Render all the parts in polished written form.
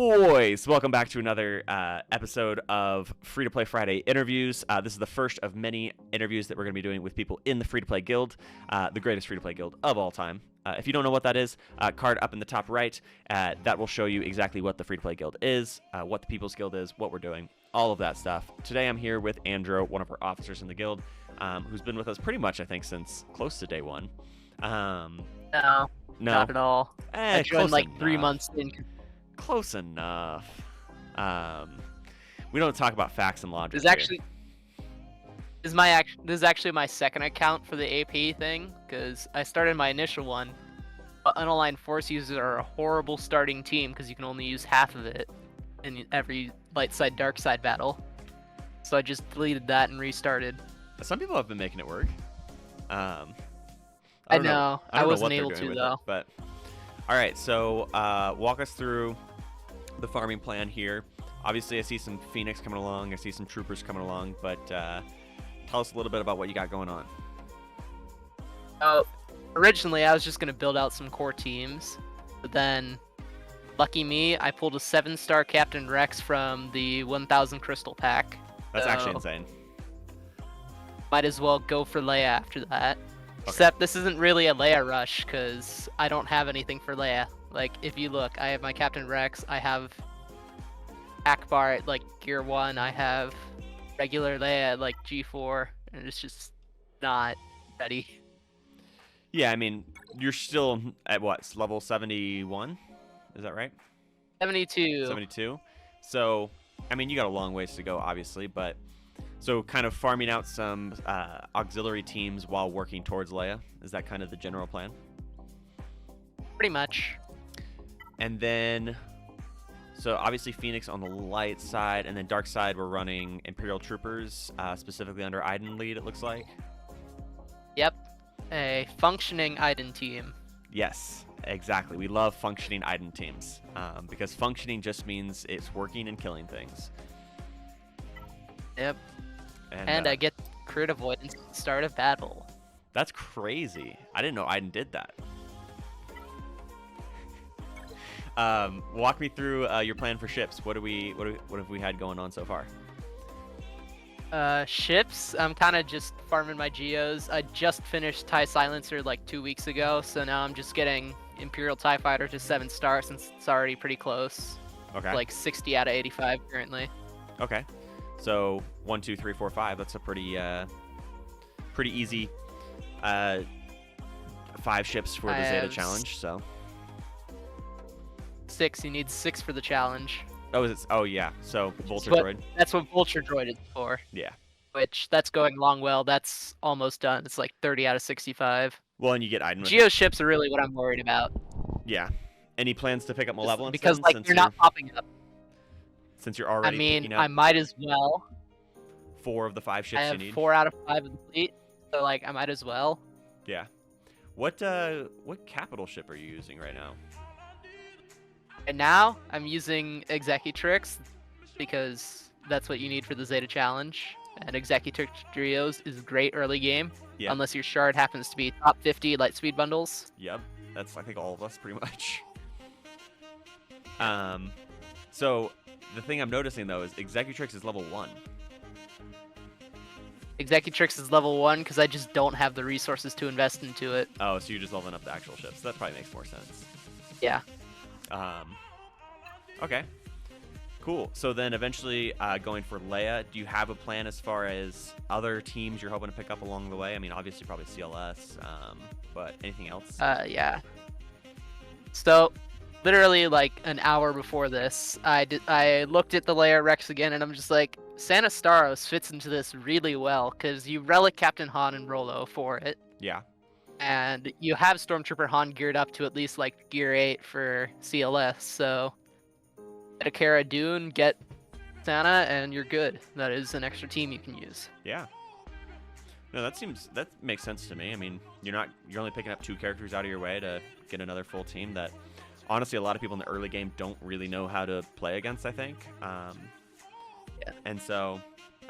Boys, welcome back to another episode of Free-to-Play Friday interviews. This is the first of many interviews that we're going to be doing with people in the Free-to-Play Guild, the greatest Free-to-Play Guild of all time. If you don't know what that is, card up in the top right, that will show you exactly what the Free-to-Play Guild is, what the People's Guild is, what we're doing, all of that stuff. Today I'm here with Andro, one of our officers in the guild, who's been with us pretty much, I think, since close to day one. No, not at all. I joined like 3 months in. Close enough. We don't talk about facts and logic. This is actually my second account for the AP thing, because I started my initial one. But unaligned force users are a horrible starting team because you can only use half of it in every light side dark side battle. So I just deleted that and restarted. Some people have been making it work. I know. I wasn't able to though. But all right, so walk us through the farming plan here. Obviously, I see some Phoenix coming along. I see some troopers coming along. But tell us a little bit about what you got going on. Originally, I was just going to build out some core teams. But then, lucky me, I pulled a 7-star Captain Rex from the 1000 Crystal Pack. That's actually insane. Might as well go for Leia after that. Okay. Except this isn't really a Leia rush, because I don't have anything for Leia. Like, if you look, I have my Captain Rex, I have Akbar at, like, Gear 1, I have regular Leia at, like, G4, and it's just not ready. Yeah, I mean, you're still at, what, level 71? Is that right? 72. 72? So, I mean, you got a long ways to go, obviously, but... So kind of farming out some auxiliary teams while working towards Leia. Is that kind of the general plan? Pretty much. And then, so obviously Phoenix on the light side, and then dark side we're running Imperial Troopers, specifically under Iden lead, it looks like. Yep. A functioning Iden team. Yes, exactly. We love functioning Iden teams, because functioning just means it's working and killing things. Yep. And I get crit avoidance at the start of battle. That's crazy. I didn't know Iden did that. Walk me through your plan for ships. What have we had going on so far? Ships. I'm kind of just farming my geos. I just finished TIE Silencer like 2 weeks ago, so now I'm just getting Imperial TIE Fighter to 7-star since it's already pretty close. Okay. Like 60 out of 85 currently. Okay. So 1, 2, 3, 4, 5. That's a pretty easy 5 ships for the Zeta challenge. So 6. You need 6 for the challenge. Oh yeah. So Vulture Droid. That's what Vulture Droid is for. Yeah. Which that's going along well. That's almost done. It's like 30 out of 65. Well, and you get Iden. Geo ships are really what I'm worried about. Yeah. Any plans to pick up Malevolence? Because like they're not popping up. Since you're already picking up I might as well. 4 of the 5 ships you need. I have 4 out of 5 of the fleet, so like I might as well. Yeah. What capital ship are you using right now? And now I'm using Executrix because that's what you need for the Zeta challenge. And Executrix Trios is great early game, unless your shard happens to be top 50 light speed bundles. Yep, that's I think all of us pretty much. So the thing I'm noticing though is Executrix is level 1. Executrix is level 1 because I just don't have the resources to invest into it. Oh, so you're just leveling up the actual ships. That probably makes more sense. Yeah. Okay. Cool. So then eventually going for Leia, do you have a plan as far as other teams you're hoping to pick up along the way? I mean, obviously probably CLS, but anything else? Yeah. So, literally like an hour before this, I looked at the Leia Rex again, and I'm just like, Santa Staros fits into this really well because you relic Captain Han and Rolo for it. Yeah. And you have Stormtrooper Han geared up to at least like Gear 8 for CLS, so get a Cara Dune, get Santa, and you're good. That is an extra team you can use. Yeah. No, that makes sense to me. I mean, you're only picking up 2 characters out of your way to get another full team that honestly a lot of people in the early game don't really know how to play against, I think. Yeah. And so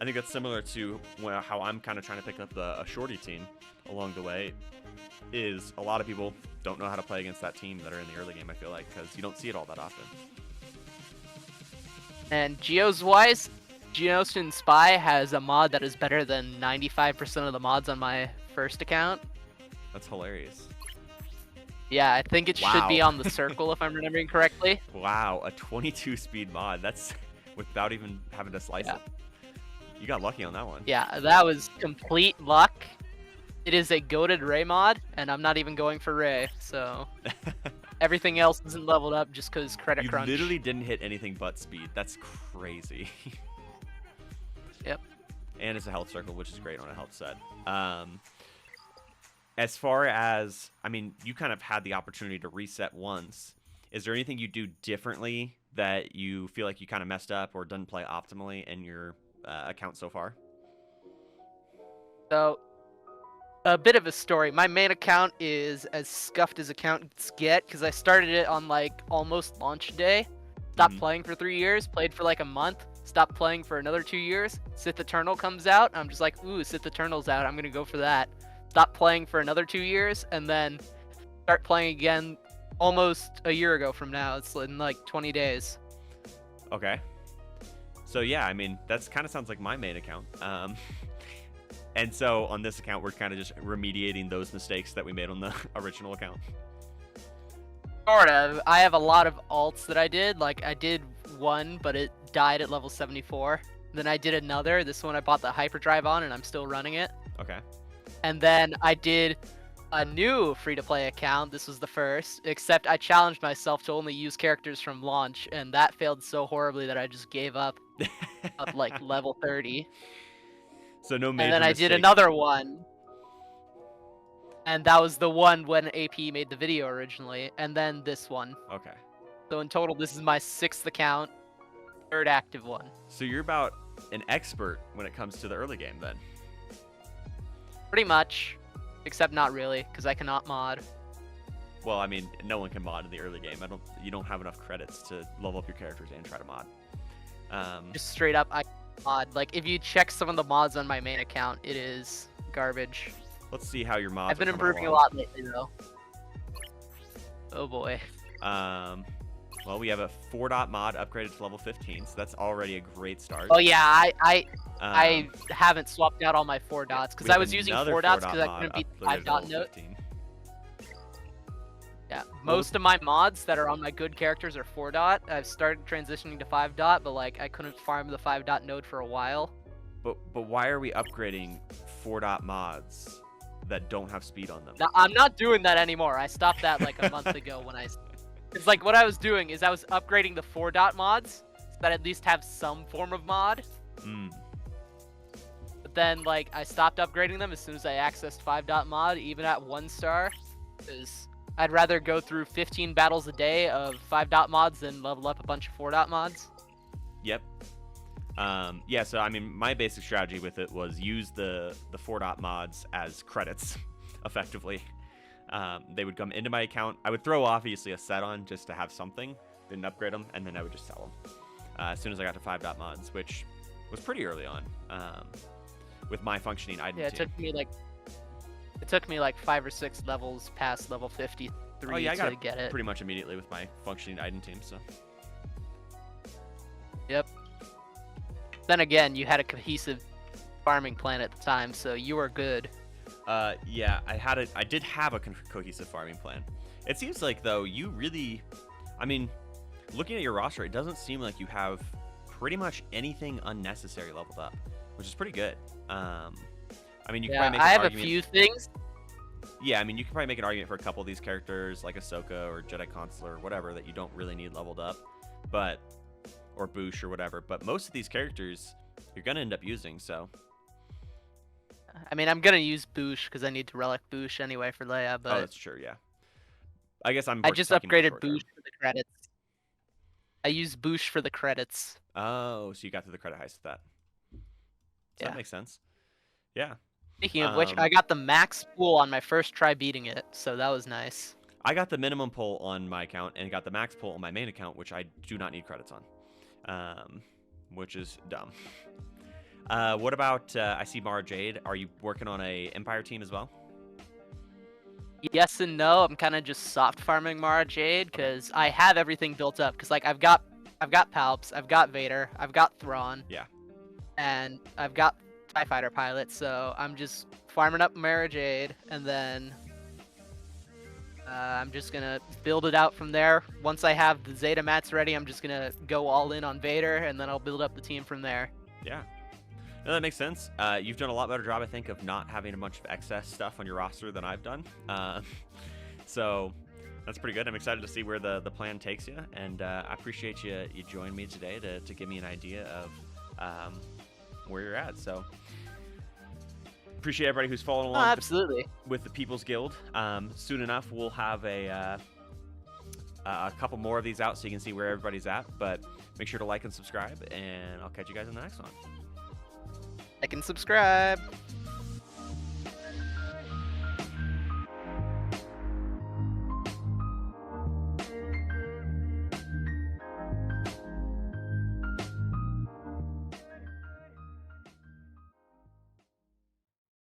I think that's similar to how I'm kind of trying to pick up a shorty team along the way. Is a lot of people don't know how to play against that team that are in the early game, I feel like, because you don't see it all that often. And Geos-wise, Geonosis Spy has a mod that is better than 95% of the mods on my first account. That's hilarious. Yeah, I think it should be Wow. on the circle if I'm remembering correctly. Wow, a 22 speed mod. That's without even having to slice Yeah. it. You got lucky on that one. Yeah, that was complete luck. It is a goated Ray mod, and I'm not even going for Ray, so everything else isn't leveled up just because credit You crunch. literally didn't hit anything but speed. That's crazy. Yep. And it's a health circle, which is great on a health set. As far as, I mean, you kind of had the opportunity to reset once. Is there anything you do differently that you feel like you kind of messed up or didn't play optimally in your account so far? So, a bit of a story. My main account is as scuffed as accounts get because I started it on like almost launch day. Stopped playing for 3 years, played for like a month, stopped playing for another 2 years. Sith Eternal comes out, I'm just like, ooh, Sith Eternal's out, I'm gonna go for that. Stop playing for another 2 years, and then start playing again almost a year ago from now. It's in like 20 days. Okay. So yeah, I mean, that's kind of sounds like my main account. And so on this account, we're kind of just remediating those mistakes that we made on the original account. Sort of. I have a lot of alts that I did. Like, I did one, but it died at level 74. Then I did another. This one I bought the hyperdrive on, and I'm still running it. Okay. And then I did a new free-to-play account. This was the first, except I challenged myself to only use characters from launch, and that failed so horribly that I just gave up at like level 30. So no major And then I mistake. did another one. And that was the one when AP made the video originally. And then this one. Okay. So in total, this is my 6th account. 3rd active one. So you're about an expert when it comes to the early game then. Pretty much. Except not really, because I cannot mod. Well, I mean, no one can mod in the early game. You don't have enough credits to level up your characters and try to mod. Just straight up, I mod. Like, if you check some of the mods on my main account, it is garbage. Let's see how your mods I've been are coming improving a along. lot lately, though. Oh boy. Well, we have a 4-dot mod upgraded to level 15, so that's already a great start. Oh yeah, I Um, haven't swapped out all my 4 dots because we I have was using another 4 dots 4-dot because I mod couldn't beat the upgraded 5 to dot level note. 15. Yeah, most of my mods that are on my good characters are 4 dot. I've started transitioning to 5 dot, but like I couldn't farm the 5 dot node for a while. But why are we upgrading 4-dot mods that don't have speed on them? Now, I'm not doing that anymore. I stopped that like a month ago when I. It's like what I was doing is I was upgrading the 4 dot mods so that at least have some form of mod. But then like I stopped upgrading them as soon as I accessed 5 dot mod, even at 1 star, because I'd rather go through 15 battles a day of 5 dot mods than level up a bunch of 4 dot mods. Yep. Yeah, so I mean, my basic strategy with it was use the 4-dot mods as credits, effectively. They would come into my account. I would throw obviously a set on just to have something, then upgrade them, and then I would just sell them as soon as I got to 5-dot mods, which was pretty early on with my functioning item Yeah, it team. took me like 5 or 6 levels past level 53 Oh yeah, I got to get it. pretty much immediately with my functioning item team. So Yep. Then again, you had a cohesive farming plan at the time, so you were good. yeah, I did have a cohesive farming plan. It seems like though you really, I mean, looking at your roster, it doesn't seem like you have pretty much anything unnecessary leveled up, which is pretty good. I mean, you can probably make I an have argument. a few things. Yeah, I mean, you can probably make an argument for a couple of these characters, like Ahsoka or Jedi Consular or whatever, that you don't really need leveled up, or Boosh or whatever. But most of these characters, you're gonna end up using. So. I mean, I'm gonna use Boosh because I need to relic Boosh anyway for Leia, Oh, but that's true. Yeah. I guess I'm. I more just talking more upgraded short term. Boosh for the credits. I used Boosh for the credits. Oh, so you got to the credit heist with that. So Yeah. That makes sense. Yeah. Speaking of which, I got the max pool on my first try beating it, so that was nice. I got the minimum pull on my account and got the max pull on my main account, which I do not need credits on, which is dumb. What about, I see Mara Jade. Are you working on a Empire team as well? Yes and no. I'm kind of just soft farming Mara Jade because I have everything built up. Because like I've got I've got Palps, I've got Vader, I've got Thrawn. Yeah. And I've got TIE Fighter pilot, so I'm just farming up Mara Jade, and then I'm just gonna build it out from there. Once I have the Zeta mats ready, I'm just gonna go all in on Vader, and then I'll build up the team from there. Yeah. No, that makes sense. You've done a lot better job, I think, of not having a bunch of excess stuff on your roster than I've done. So that's pretty good. I'm excited to see where the plan takes you, and I appreciate you joining me today to give me an idea of where you're at. So appreciate everybody who's following along Absolutely. with the People's Guild. Soon enough, we'll have a couple more of these out so you can see where everybody's at. But make sure to like and subscribe, and I'll catch you guys in the next one. Like and subscribe.